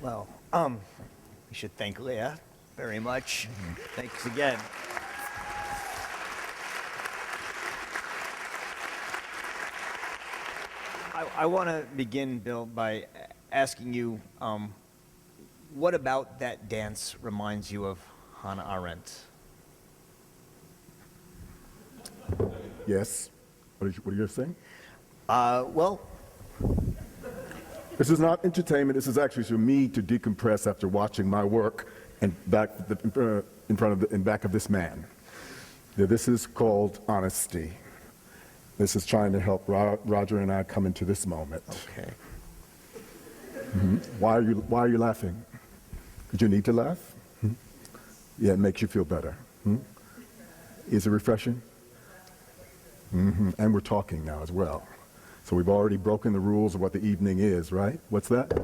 Well, we should thank Leah very much. Thanks again. I want to begin, Bill, by asking you, what about that dance reminds you of Hannah Arendt? Yes. What are you saying? Well, This is not entertainment. This is actually for me to decompress after watching my work and in back of this man. Yeah, this is called honesty. This is trying to help Roger and I come into this moment. okay. Why are you laughing? Did you need to laugh? Yeah, it makes you feel better. Is it refreshing? And we're talking now as well. So we've already broken the rules of what the evening is, right? What's that?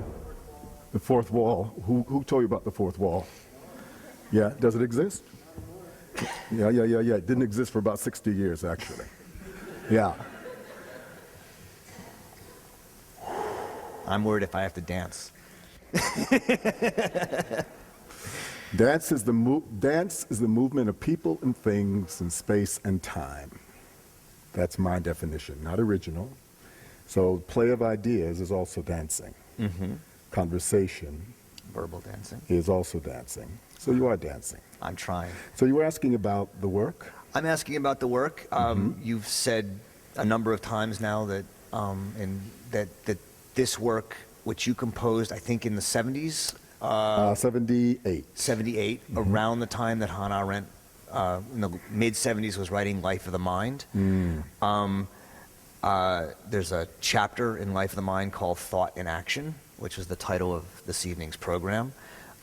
The fourth wall. Who told you about the fourth wall? Yeah, does it exist? Yeah. It didn't exist for about 60 years, actually. Yeah. I'm worried if I have to dance. Dance is the movement of people and things in space and time. That's my definition, not original. So play of ideas is also dancing. Conversation Verbal dancing. is also dancing. So you are dancing. I'm trying. So you were asking about the work? I'm asking about the work. You've said a number of times now that that this work, which you composed, I think in the 70s, 78. 78, around the time that Hannah Arendt, in the mid 70s, was writing Life of the Mind. There's a chapter in Life of the Mind called Thought in Action, which is the title of this evening's program.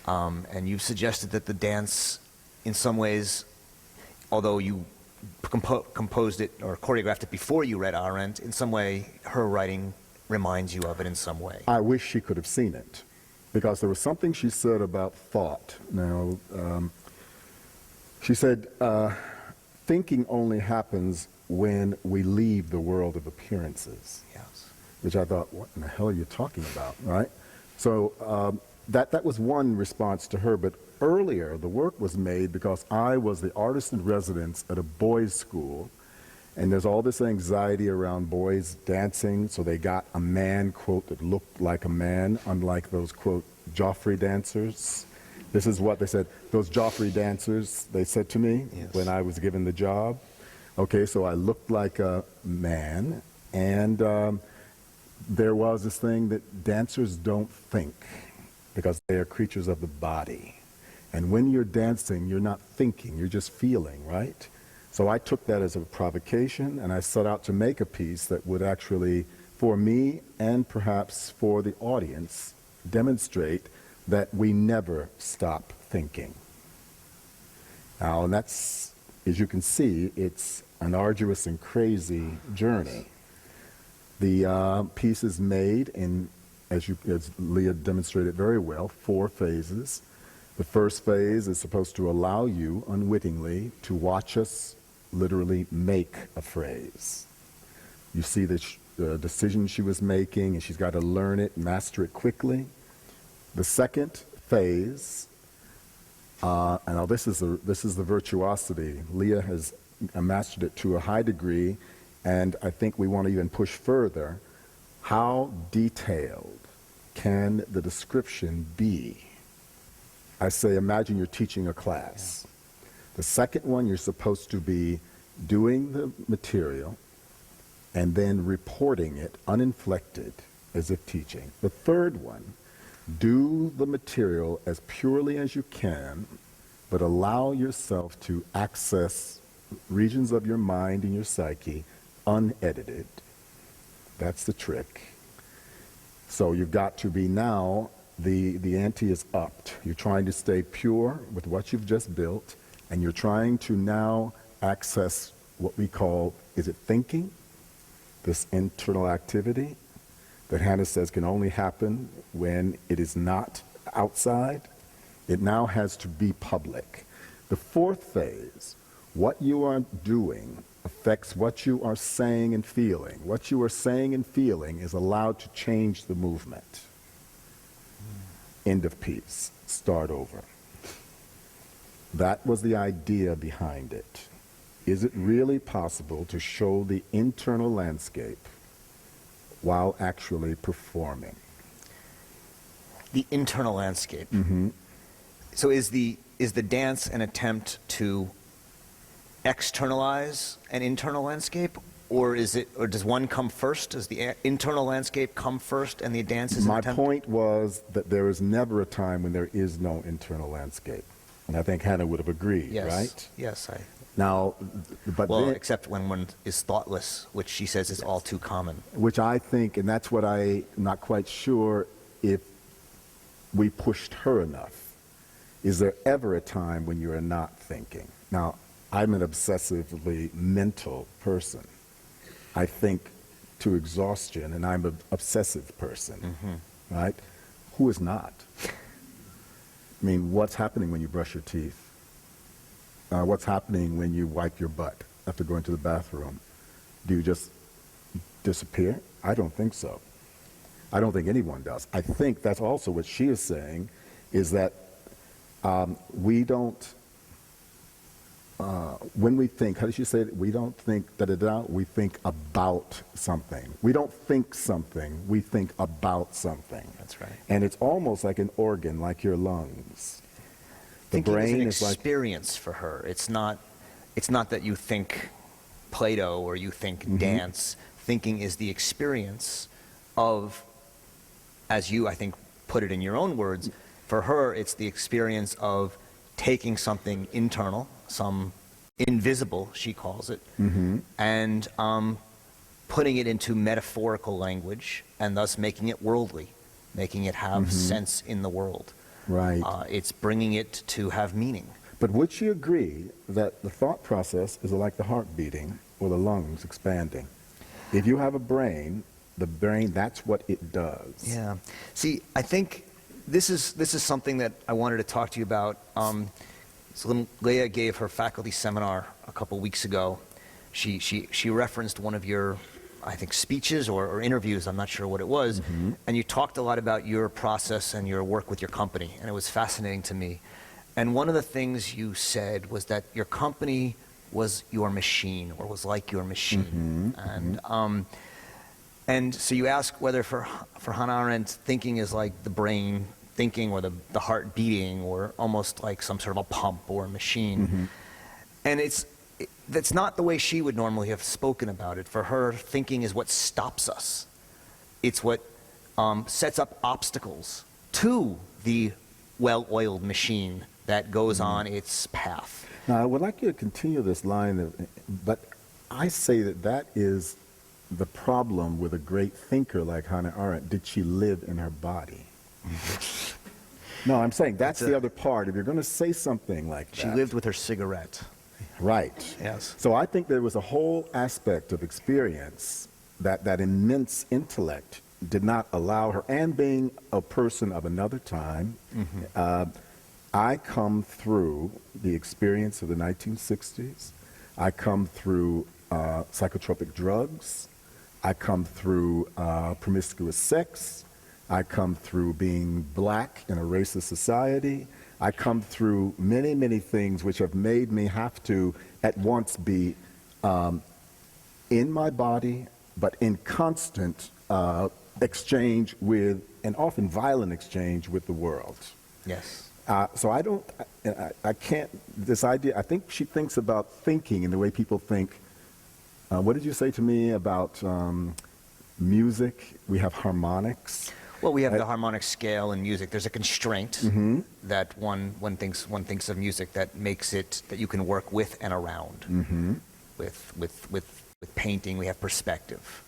And you've suggested that the dance, in some ways, although you composed it or choreographed it before you read Arendt, in some way her writing reminds you of it in some way. I wish she could have seen it, because there was something she said about thought. Now, she said, thinking only happens when we leave the world of appearances. Yes. Which I thought, what in the hell are you talking about, right? So that was one response to her, but earlier the work was made because I was the artist in residence at a boys' school, and there's all this anxiety around boys dancing, so they got a man, quote, that looked like a man, unlike those, quote, Joffrey dancers. This is what they said, those Joffrey dancers, they said to me when I was given the job. Okay, so I looked like a man, and there was this thing that dancers don't think because they are creatures of the body. And when you're dancing, you're not thinking, you're just feeling, right? So I took that as a provocation, and I set out to make a piece that would actually, for me and perhaps for the audience, demonstrate that we never stop thinking. Now, and that's, as you can see, it's an arduous and crazy journey. The piece is made in, as Leah demonstrated very well, 4 phases. The first phase is supposed to allow you, unwittingly, to watch us literally make a phrase. You see the decision she was making, and she's got to learn it, master it quickly. The second phase, and now this is the virtuosity. Leah has mastered it to a high degree, and I think we want to even push further. How detailed can the description be? I say, imagine you're teaching a class. The second one, you're supposed to be doing the material and then reporting it uninflected as if teaching. The third one, do the material as purely as you can, but allow yourself to access regions of your mind and your psyche unedited. That's the trick. So you've got to be now, the ante is upped. You're trying to stay pure with what you've just built, and you're trying to now access what we call, is it thinking? This internal activity that Hannah says can only happen when it is not outside. It now has to be public. The fourth phase, what you are doing affects what you are saying and feeling. What you are saying and feeling is allowed to change the movement. end of piece, start over. That was the idea behind it. Is it really possible to show the internal landscape while actually performing? The internal landscape. So is the dance an attempt to externalize an internal landscape, or does one come first? Does the internal landscape come first and the dance is an My attempt? point was that there is never a time when there is no internal landscape. And I think Hannah would have agreed, Yes. right? Yes. Now, but Well, then, except when one is thoughtless, which she says is all too common. which I think, and that's what I'm not quite sure if we pushed her enough. Is there ever a time when you are not thinking? Now, I'm an obsessively mental person. I think to exhaustion, and I'm an obsessive person, right? Who is not? I mean, what's happening when you brush your teeth? What's happening when you wipe your butt after going to the bathroom? Do you just disappear? I don't think so. I don't think anyone does. I think that's also what she is saying, is that we don't, when we think, how did she say it? We don't think da-da-da, we think about something. We don't think something, we think about something. That's right. And it's almost like an organ, like your lungs. The Thinking brain is is an like, experience for her. It's not that you think Play-Doh or you think dance. Thinking is the experience of, as you, I think, put it in your own words, for her, it's the experience of taking something internal, some invisible, she calls it, and putting it into metaphorical language and thus making it worldly, making it have sense in the world. right. It's bringing it to have meaning. But would she agree that the thought process is like the heart beating or the lungs expanding? If you have a brain, the brain, that's what it does. Yeah. See, I think this is something that I wanted to talk to you about. So Leah gave her faculty seminar a couple weeks ago. She referenced one of your, I think, speeches or interviews, I'm not sure what it was, and you talked a lot about your process and your work with your company, and it was fascinating to me. And one of the things you said was that your company was your machine, or was like your machine. And so you ask whether for Hannah Arendt, thinking is like the brain thinking, or the heart beating, or almost like some sort of a pump or a machine. And that's not the way she would normally have spoken about it. For her, thinking is what stops us. It's what sets up obstacles to the well-oiled machine that goes on its path. Now, I would like you to continue this line, but I say that is the problem with a great thinker like Hannah Arendt. Did she live in her body? No, I'm saying that's the other part. If you're going to say something like that. She lived with her cigarette. Right. Yes. So I think there was a whole aspect of experience that immense intellect did not allow her, and being a person of another time, I come through the experience of the 1960s. I come through psychotropic drugs. I come through promiscuous sex. I come through being black in a racist society. I come through many, many things which have made me have to at once be in my body, but in constant exchange with, and often violent exchange with the world. Yes. So I can't, this idea, I think she thinks about thinking in the way people think. What did you say to me about music? We have harmonics. Well, we have the harmonic scale in music. There's a constraint that one thinks of music that makes it that you can work with and around. With painting, we have perspective.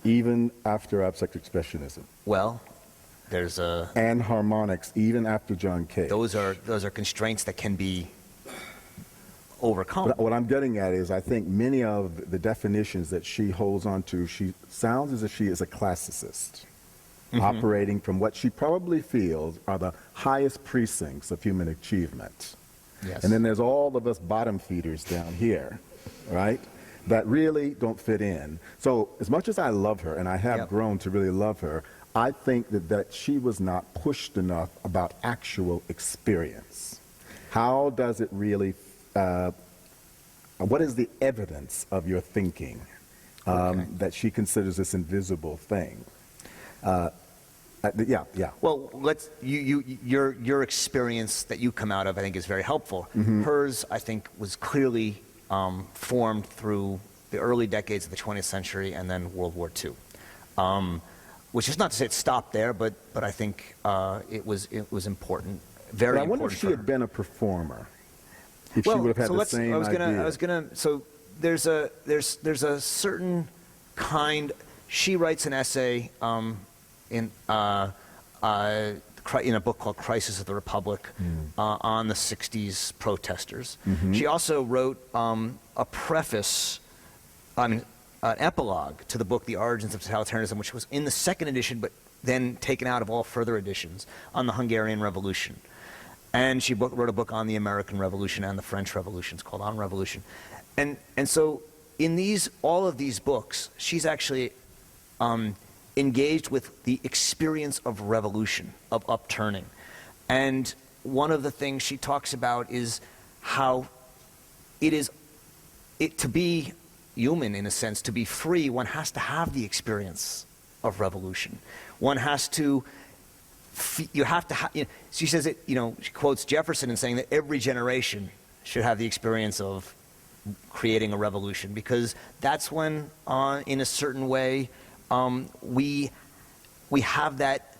Even after abstract expressionism. Well, there's and harmonics, even after John Cage. those are constraints that can be overcome. But what I'm getting at is I think many of the definitions that she holds on to, she sounds as if she is a classicist, operating from what she probably feels are the highest precincts of human achievement. Yes. And then there's all of us bottom feeders down here, right, that really don't fit in. So as much as I love her, and I have grown to really love her, I think that she was not pushed enough about actual experience. How does it really, what is the evidence of your thinking that she considers this invisible thing? Yeah. Well, your experience that you come out of, I think, is very helpful. Hers, I think, was clearly formed through the early decades of the 20th century and then World War II. Which is not to say it stopped there, but I think it was important, very But I important. wonder if she had been a performer, if she Well, would have had so the let's- same I was idea. gonna. So there's a certain kind. She writes an essay in a book called Crisis of the Republic on the 60s protesters. She also wrote a preface, an epilogue to the book The Origins of Totalitarianism, which was in the second edition, but then taken out of all further editions, on the Hungarian Revolution. And she wrote a book on the American Revolution and the French Revolution. It's called On Revolution. And so in all of these books, she's actually engaged with the experience of revolution, of upturning. And one of the things she talks about is how to be human, in a sense, to be free, one has to have the experience of revolution. One has to, she says it, she quotes Jefferson in saying that every generation should have the experience of creating a revolution, because that's when, in a certain way, we have that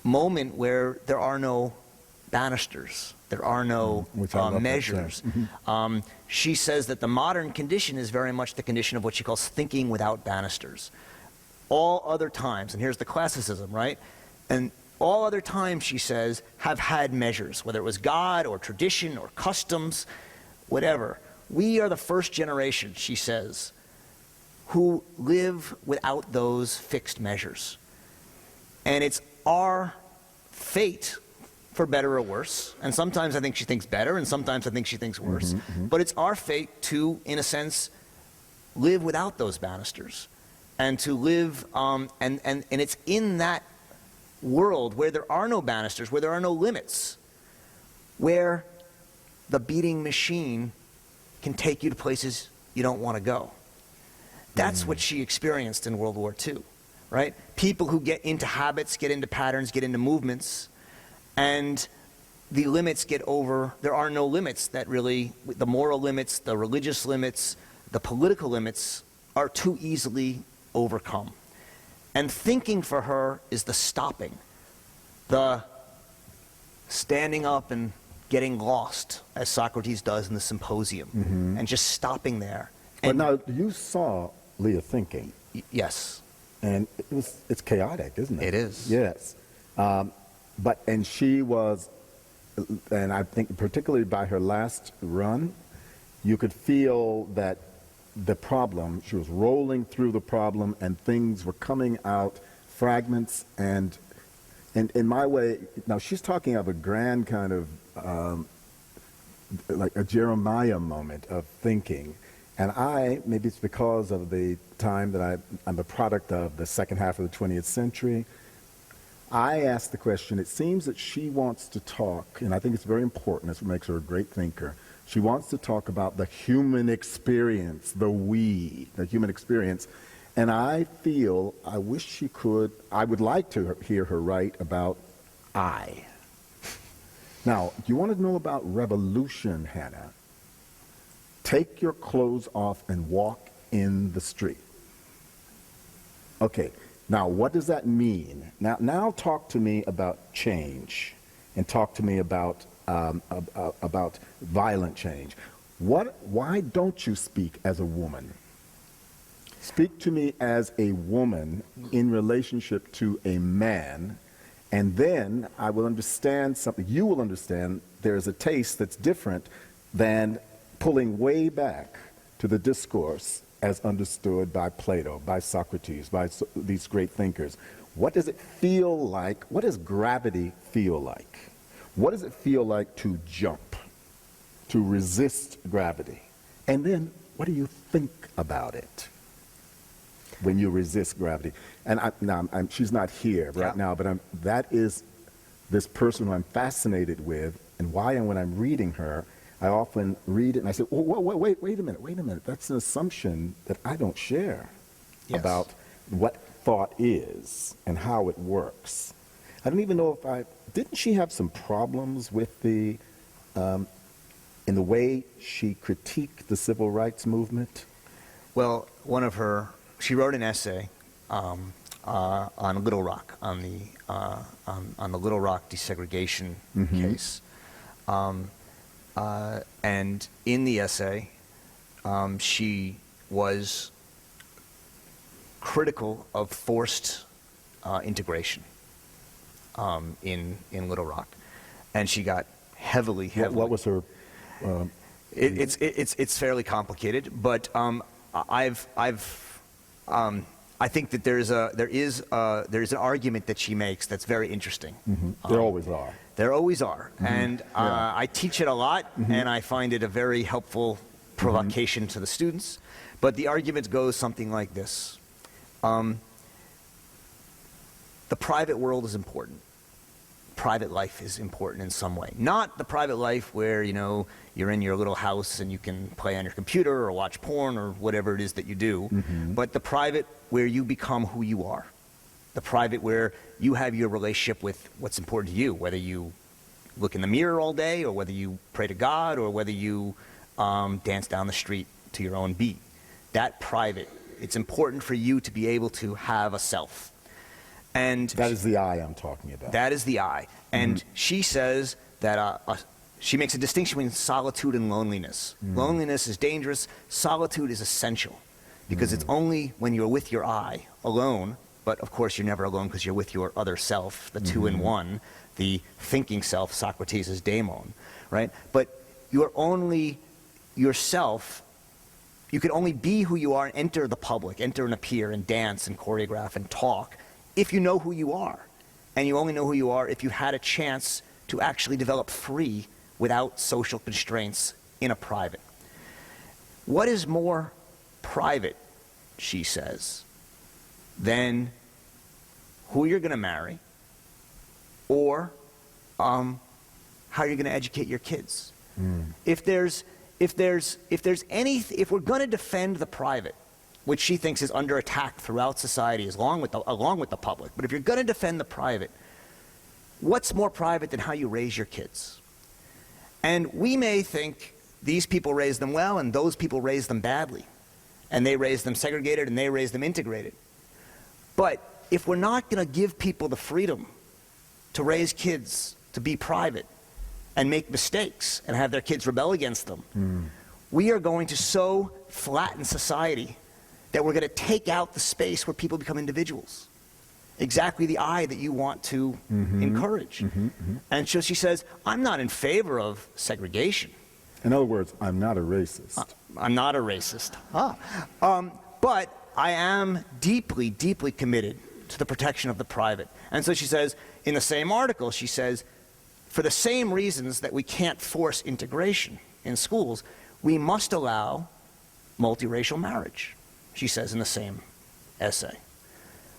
moment where there are no banisters, there are no measures. She says that the modern condition is very much the condition of what she calls thinking without banisters. All other times, and here's the classicism, right? And all other times, she says, have had measures, whether it was God or tradition or customs, whatever. We are the first generation, she says, who live without those fixed measures. And it's our fate, for better or worse, and sometimes I think she thinks better, and sometimes I think she thinks worse, but it's our fate to, in a sense, live without those banisters, and to live, and it's in that world where there are no banisters, where there are no limits, where the beating machine can take you to places you don't want to go. That's what she experienced in World War II, right? People who get into habits, get into patterns, get into movements, and the limits get over. There are no limits that really, the moral limits, the religious limits, the political limits are too easily overcome. And thinking for her is the stopping, the standing up and getting lost, as Socrates does in the Symposium, and just stopping there. But And now, you saw Leah thinking, yes, and it's chaotic, isn't it? it is. Yes. And she was, and I think particularly by her last run, you could feel that the problem, she was rolling through the problem and things were coming out, fragments, and in my way, now she's talking of a grand kind of, like a Jeremiah moment of thinking. And maybe it's because of the time that I'm a product of the second half of the 20th century, I asked the question, it seems that she wants to talk, and I think it's very important, that's what makes her a great thinker. She wants to talk about the human experience, the human experience. And I wish she could, I would like to hear her write about I. Now, do you want to know about revolution, Hannah? Take your clothes off and walk in the street. Okay. Now, what does that mean? Now talk to me about change, and talk to me about violent change. Why don't you speak as a woman? Speak to me as a woman in relationship to a man, and then I will understand something. You will understand there's a taste that's different than pulling way back to the discourse as understood by Plato, by Socrates, by these great thinkers. What does it feel like? What does gravity feel like? What does it feel like to jump, to resist gravity? And then, what do you think about it? when you resist gravity. And she's not here right now, but that is this person who I'm fascinated with, and when I'm reading her, I often read it and I say, wait a minute. That's an assumption that I don't share about what thought is and how it works. I don't even know didn't she have some problems with in the way she critiqued the civil rights movement? Well, she wrote an essay on Little Rock, on the Little Rock desegregation case. And in the essay, she was critical of forced integration in Little Rock, and she got heavily. What was her? It's fairly complicated, but I think that there is an argument that she makes that's very interesting. There always are. There always are, and I teach it a lot, and I find it a very helpful provocation to the students. But the argument goes something like this: the private world is important. Private life is important in some way. Not the private life where, you're in your little house and you can play on your computer or watch porn or whatever it is that you do, but the private where you become who you are. The private where you have your relationship with what's important to you, whether you look in the mirror all day or whether you pray to God or whether you dance down the street to your own beat. That private, it's important for you to be able to have a self. And that is the I I'm talking about. That is the I. And she says that she makes a distinction between solitude and loneliness. Loneliness is dangerous. Solitude is essential because it's only when you're with your I alone, but of course you're never alone because you're with your other self, the two in one, the thinking self, Socrates' daemon, right? But you're only yourself. You can only be who you are and enter the public, enter and appear and dance and choreograph and talk if you know who you are. And you only know who you are if you had a chance to actually develop free without social constraints in a private. What is more private, she says, than who you're going to marry or how you're going to educate your kids? If we're going to defend the private, which she thinks is under attack throughout society along with the public. But if you're going to defend the private, what's more private than how you raise your kids? And we may think these people raise them well and those people raise them badly. And they raise them segregated and they raise them integrated. But if we're not going to give people the freedom to raise kids, to be private, and make mistakes and have their kids rebel against them, we are going to so flatten society that we're going to take out the space where people become individuals. Exactly the I that you want to encourage. And so she says, I'm not in favor of segregation. In other words, I'm not a racist. I'm not a racist. But I am deeply, deeply committed to the protection of the private. And so she says, in the same article, she says, for the same reasons that we can't force integration in schools, we must allow multiracial marriage, she says in the same essay.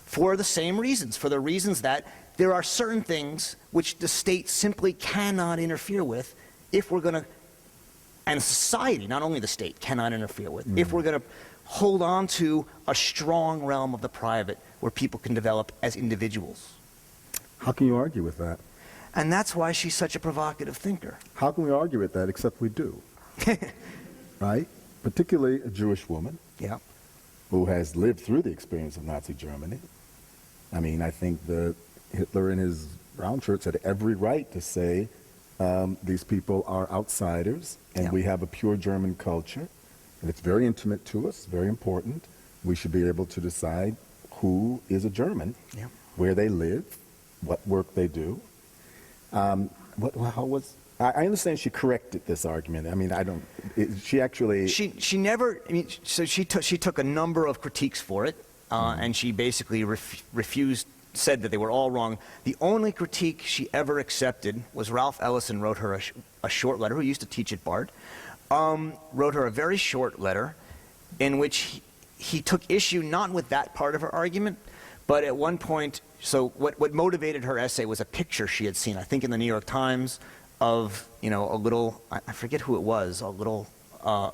For the same reasons, for the reasons that there are certain things which the state simply cannot interfere with if we're going to, and society, not only the state, cannot interfere with, if we're going to hold on to a strong realm of the private where people can develop as individuals. How can you argue with that? And that's why she's such a provocative thinker. How can we argue with that except we do? Right? Particularly a Jewish woman. Yeah. Who has lived through the experience of Nazi Germany. I mean, I think that Hitler in his brown shirts had every right to say these people are outsiders and we have a pure German culture and it's very intimate to us, very important. We should be able to decide who is a German, where they live, what work they do. I understand she corrected this argument. I mean, she actually... She never, I mean, so she took a number of critiques for it, and she basically refused, said that they were all wrong. The only critique she ever accepted was Ralph Ellison wrote her a short letter, who used to teach at Bard, wrote her a very short letter in which he took issue not with that part of her argument, but at one point, so what motivated her essay was a picture she had seen, I think in the New York Times, of, you know, a little, I forget who it was, a little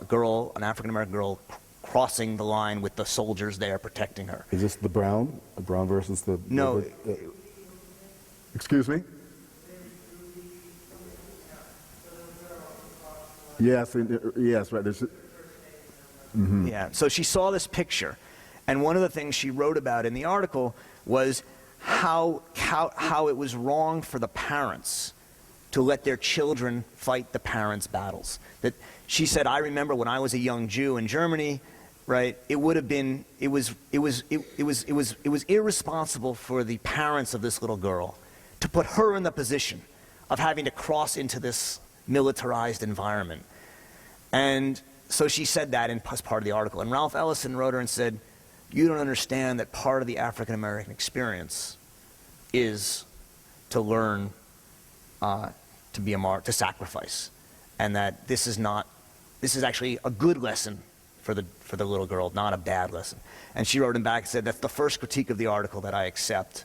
girl, an African-American girl, crossing the line with the soldiers there protecting her. Is this the Brown? The Brown versus the... No. Excuse me? Yes, yes, right. Yeah, so she saw this picture, and one of the things she wrote about in the article was how it was wrong for the parents to let their children fight the parents' battles. That she said, I remember when I was a young Jew in Germany, right? It was irresponsible for the parents of this little girl to put her in the position of having to cross into this militarized environment. And so she said that as part of the article. And Ralph Ellison wrote her and said, you don't understand that part of the African American experience is to learn to be a martyr, to sacrifice. And that this is actually a good lesson for the little girl, not a bad lesson. And she wrote him back and said, that's the first critique of the article that I accept,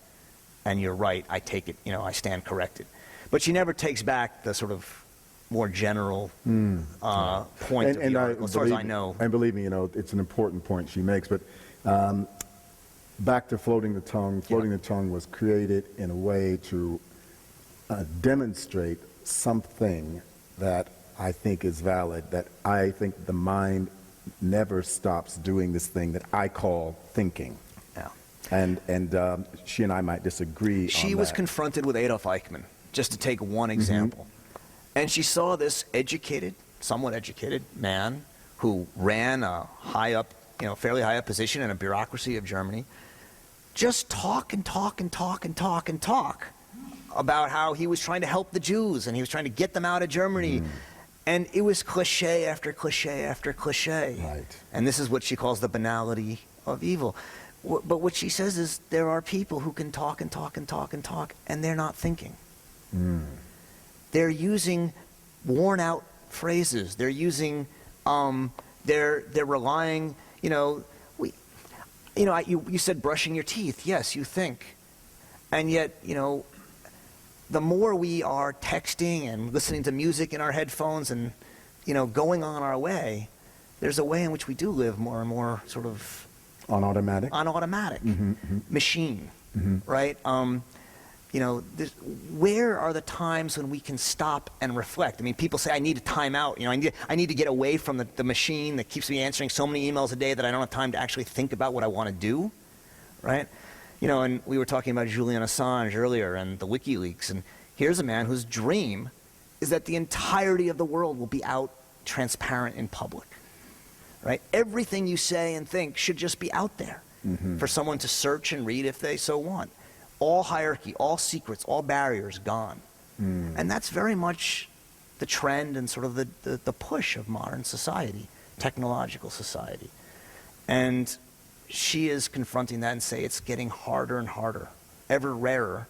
and you're right, I take it, you know, I stand corrected. But she never takes back the sort of more general point of the article, as far as I know. And believe me, you know, it's an important point she makes. But back to Floating the Tongue. Floating the Tongue was created in a way to demonstrate something that I think is valid, that I think the mind never stops doing this thing that I call thinking. Yeah. And she and I might disagree on She was that. confronted with Adolf Eichmann, just to take one example. And she saw this educated, somewhat educated man who ran a high up, you know, fairly high up position in a bureaucracy of Germany, just talk and talk and talk and talk and talk about how he was trying to help the Jews and he was trying to get them out of Germany. And it was cliche after cliche after cliche. Right. And this is what she calls the banality of evil. But what she says is there are people who can talk and talk and talk and talk, and they're not thinking. They're using worn out phrases. They're using, they're relying, you know, you said brushing your teeth. Yes, you think. And yet, you know, the more we are texting and listening to music in our headphones and, you know, going on our way, there's a way in which we do live more and more sort of On automatic? on automatic machine, right? You know, where are the times when we can stop and reflect? I mean, people say, I need a time out. You know, I need to get away from the machine that keeps me answering so many emails a day that I don't have time to actually think about what I want to do, right? You know, and we were talking about Julian Assange earlier and the WikiLeaks, and here's a man whose dream is that the entirety of the world will be out transparent in public, right? Everything you say and think should just be out there for someone to search and read if they so want. All hierarchy, all secrets, all barriers gone. And that's very much the trend and sort of the push of modern society, technological society. And she is confronting that and say it's getting harder and harder, ever rarer,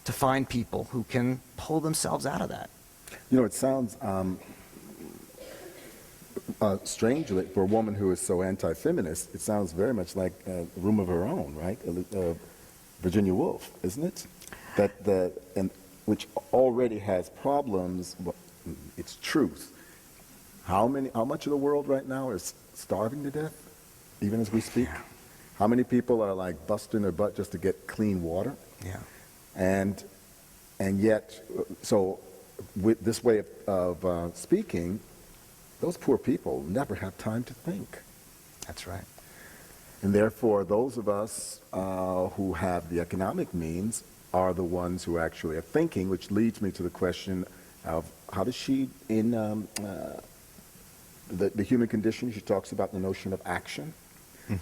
to find people who can pull themselves out of that. You know, it sounds strangely, for a woman who is so anti-feminist, it sounds very much like A Room of Her Own, right? Virginia Woolf, isn't it? And which already has problems. Well, it's truth. How much of the world right now is starving to death, even as we speak? Yeah. How many people are like busting their butt just to get clean water? Yeah. And yet, so with this way of speaking, those poor people never have time to think. That's right. And therefore, those of us who have the economic means are the ones who actually are thinking, which leads me to the question of how does she, in the human condition, she talks about the notion of action,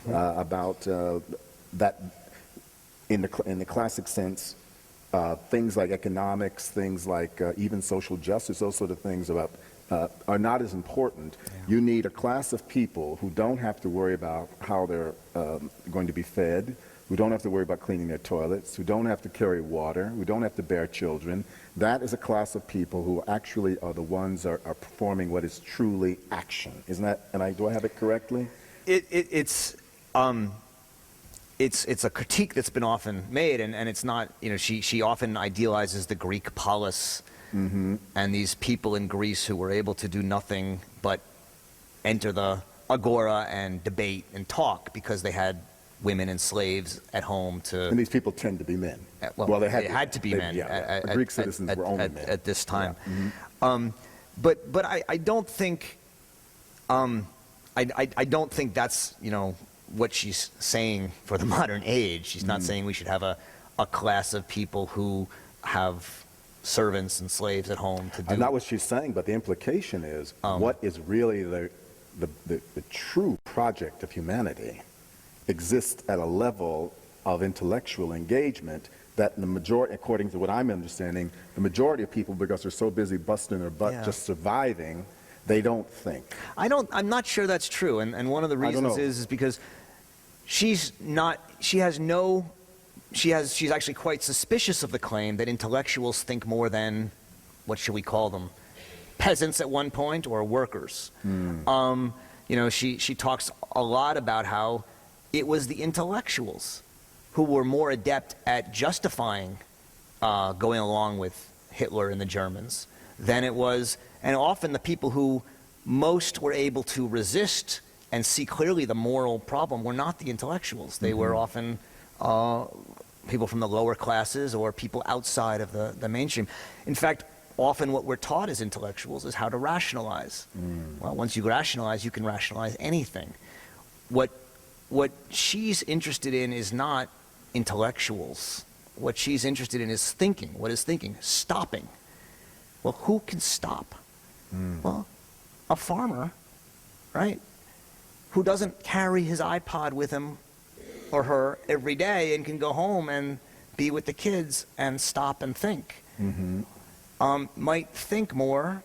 about that in the classic sense, things like economics, things like even social justice, those sort of things are not as important. Yeah. You need a class of people who don't have to worry about how they're going to be fed, who don't have to worry about cleaning their toilets, who don't have to carry water, who don't have to bear children. That is a class of people who actually are the ones are performing what is truly action. Isn't that, do I have it correctly? it's a critique that's been often made, and it's not, she often idealizes the Greek polis and these people in Greece who were able to do nothing but enter the agora and debate and talk because they had women and slaves at home to. And these people tend to be men. Well, they had to be men. Yeah, the Greek citizens were only men at this time. Yeah. Mm-hmm. But I don't think I don't think that's what she's saying for the modern age. She's not saying we should have a class of people who have servants and slaves at home to do. Not what she's saying, but the implication is what is really the true project of humanity exists at a level of intellectual engagement that the majority, according to what I'm understanding, the majority of people, because they're so busy busting their butt just surviving, they don't think. I'm not sure that's true, and one of the reasons is because she's actually quite suspicious of the claim that intellectuals think more than, what should we call them, peasants at one point, or workers. She talks a lot about how it was the intellectuals who were more adept at justifying going along with Hitler and the Germans than it was, and often the people who most were able to resist and see clearly the moral problem were not the intellectuals. They were often people from the lower classes or people outside of the mainstream. In fact, often what we're taught as intellectuals is how to rationalize. Well, once you rationalize, you can rationalize anything. What she's interested in is not intellectuals. What she's interested in is thinking. What is thinking? Stopping. Well, who can stop? Well, a farmer, right? Who doesn't carry his iPod with him or her every day and can go home and be with the kids and stop and think. Might think more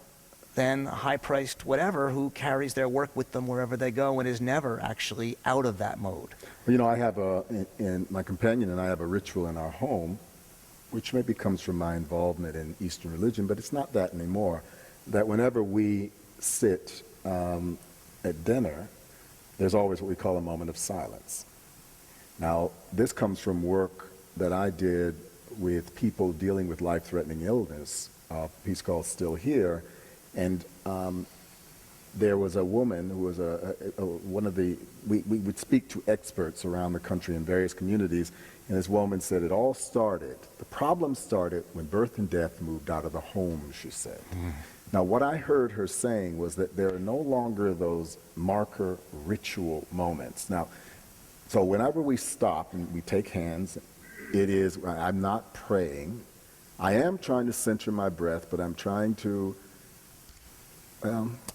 than a high-priced whatever who carries their work with them wherever they go and is never actually out of that mode. Well, I have in my companion and I have a ritual in our home, which maybe comes from my involvement in Eastern religion, but it's not that anymore, that whenever we sit at dinner, there's always what we call a moment of silence. Now, this comes from work that I did with people dealing with life-threatening illness, a piece called Still Here, and there was a woman who was we would speak to experts around the country in various communities, and this woman said the problem started when birth and death moved out of the home, she said. Now, what I heard her saying was that there are no longer those marker ritual moments. Now, so whenever we stop and we take hands, I'm not praying. I am trying to center my breath, but I'm trying to,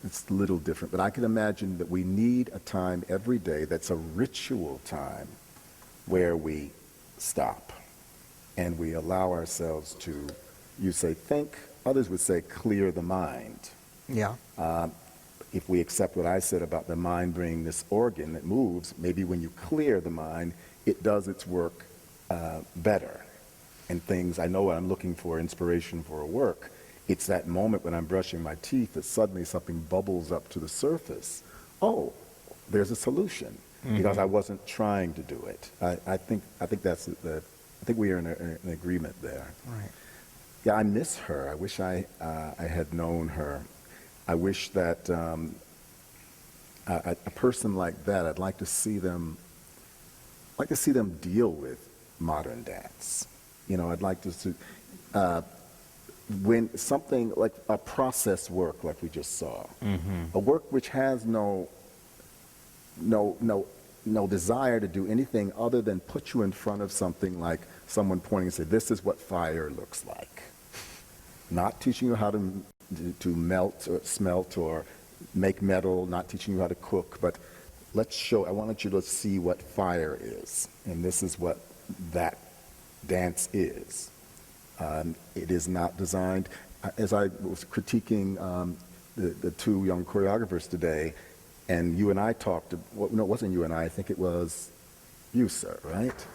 it's a little different, but I can imagine that we need a time every day that's a ritual time where we stop and we allow ourselves to, you say think, others would say clear the mind. Yeah. If we accept what I said about the mind being this organ that moves, maybe when you clear the mind, it does its work better. And things, I know what I'm looking for, inspiration for a work. It's that moment when I'm brushing my teeth that suddenly something bubbles up to the surface. Oh, there's a solution because I wasn't trying to do it. I think we are in an agreement there. Right. Yeah, I miss her. I wish I had known her. I wish that a person like that, I'd like to see them deal with modern dance. I'd like to see when something like a process work, like we just saw, a work which has no desire to do anything other than put you in front of something like someone pointing and say, "This is what fire looks like." Not teaching you how to melt or smelt or make metal, not teaching you how to cook, but I want you to see what fire is, and this is what that dance is. It is not designed, as I was critiquing the two young choreographers today, and you and I talked, no, it wasn't you and I think it was you, sir, right?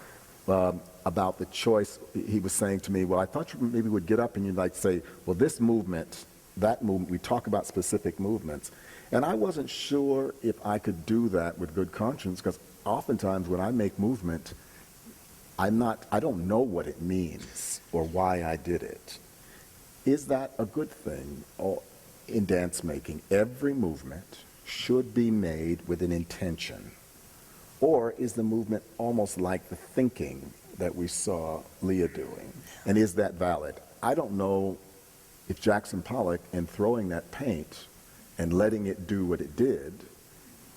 About the choice. He was saying to me, well, I thought you maybe would get up and you'd like say, well, this movement, that movement, we talk about specific movements. And I wasn't sure if I could do that with good conscience, because oftentimes when I make movement, I don't know what it means or why I did it. Is that a good thing in dance making? Every movement should be made with an intention. Or is the movement almost like the thinking that we saw Leah doing? And is that valid? I don't know if Jackson Pollock, in throwing that paint and letting it do what it did,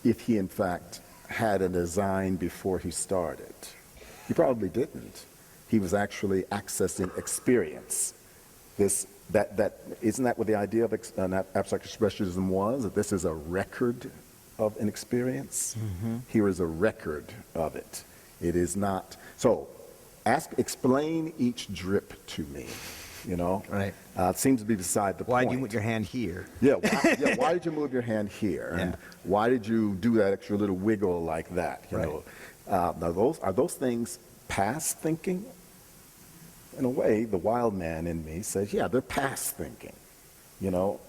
if he in fact had a design before he started. He probably didn't. He was actually accessing experience. Isn't that what the idea of abstract expressionism was? That this is a record of an experience? Mm-hmm. Here is a record of it. It is not. So, explain each drip to me. You know, right? It seems to be beside the point. Why did you put your hand here? Yeah, why did you move your hand here? And why did you do that extra little wiggle like that? You know, now are those things past thinking? In a way, the wild man in me says, yeah, they're past thinking. You know,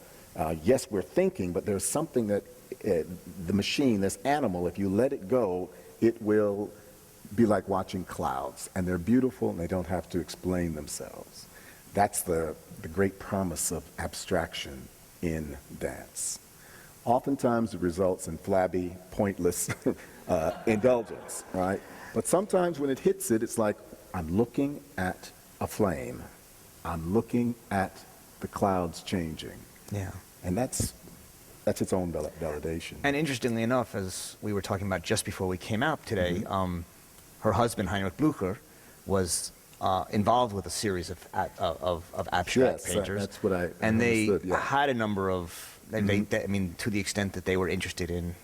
yes, we're thinking, but there's something that the machine, this animal, if you let it go, it will be like watching clouds, and they're beautiful, and they don't have to explain themselves. That's the great promise of abstraction in dance. Oftentimes it results in flabby, pointless indulgence, right? But sometimes when it hits it, it's like, I'm looking at a flame. I'm looking at the clouds changing. Yeah. And that's its own validation. And interestingly enough, as we were talking about just before we came out today, her husband, Heinrich Blücher, was involved with a series of abstract painters. That's what I and understood, they yeah. had a number of, I mean, to the extent that they were interested in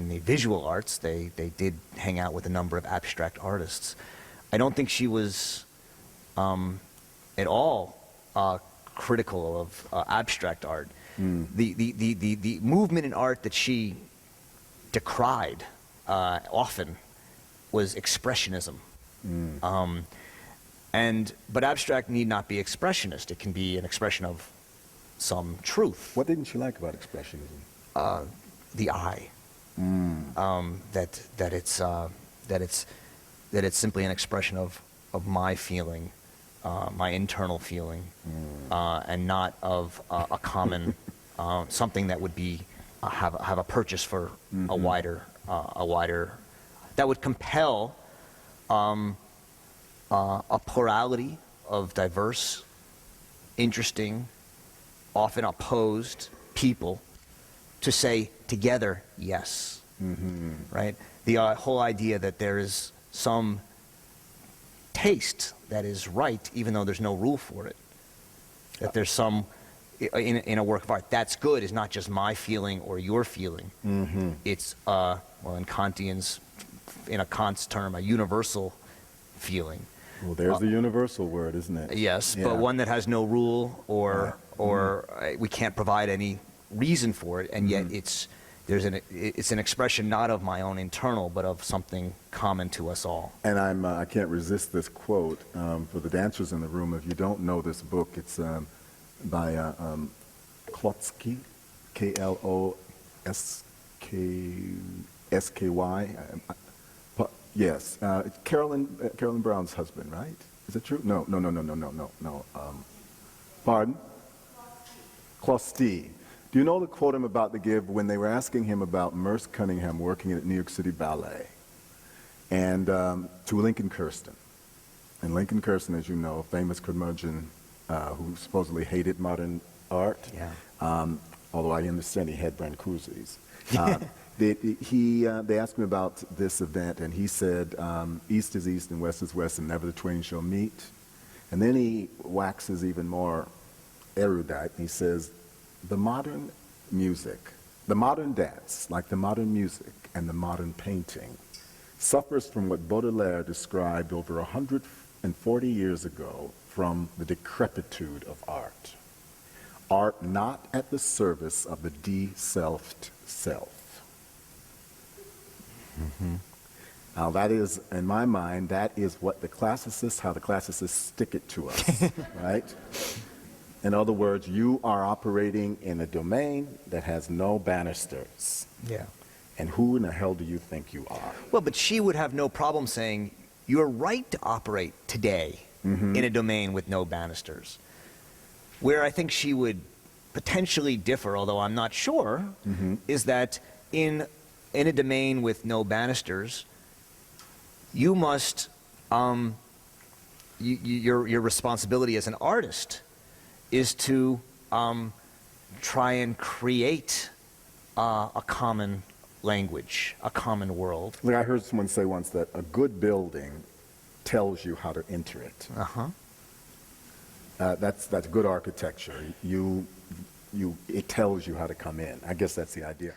the visual arts, they did hang out with a number of abstract artists. I don't think she was at all critical of abstract art. The movement in art that she decried often was expressionism. But abstract need not be expressionist. It can be an expression of some truth. What didn't you like about expressionism? The I. That it's simply an expression of my feeling, my internal feeling, and not of a common something that would be have a purchase for a wider that would compel a plurality of diverse, interesting, often opposed people to say together yes. Right? The whole idea that there is some taste that is right even though there's no rule for it. That there's some in a work of art that's good is not just my feeling or your feeling. It's well, in Kant's term, a universal feeling. Well, there's the universal word, isn't it? Yes, Yeah. but one that has no rule or we can't provide any reason for it, and yet it's an expression not of my own internal, but of something common to us all. And I can't resist this quote for the dancers in the room. If you don't know this book, it's by Klotsky, Klotsky. Yes, it's Carolyn Brown's husband, right? Is it true? No. Pardon? Klosky. Do you know the quote I'm about to give when they were asking him about Merce Cunningham working at New York City Ballet, and to Lincoln Kirsten. And Lincoln Kirsten, as you know, a famous curmudgeon who supposedly hated modern art. Yeah. Although I understand he had Brancusi's. They asked him about this event, and he said, East is East and West is West, and never the twain shall meet. And then he waxes even more erudite, and he says, the modern music, the modern dance, like the modern music and the modern painting, suffers from what Baudelaire described over 140 years ago from the decrepitude of art. Art not at the service of the de-selfed self. Now that is, in my mind, that is what how the classicists stick it to us, right? In other words, you are operating in a domain that has no banisters. Yeah. And who in the hell do you think you are? Well, but she would have no problem saying, you're right to operate today in a domain with no banisters. Where I think she would potentially differ, although I'm not sure, is that in a domain with no banisters, you must, your responsibility as an artist is to try and create a common language, a common world. Like I heard someone say once that a good building tells you how to enter it. That's good architecture. It tells you how to come in. I guess that's the idea.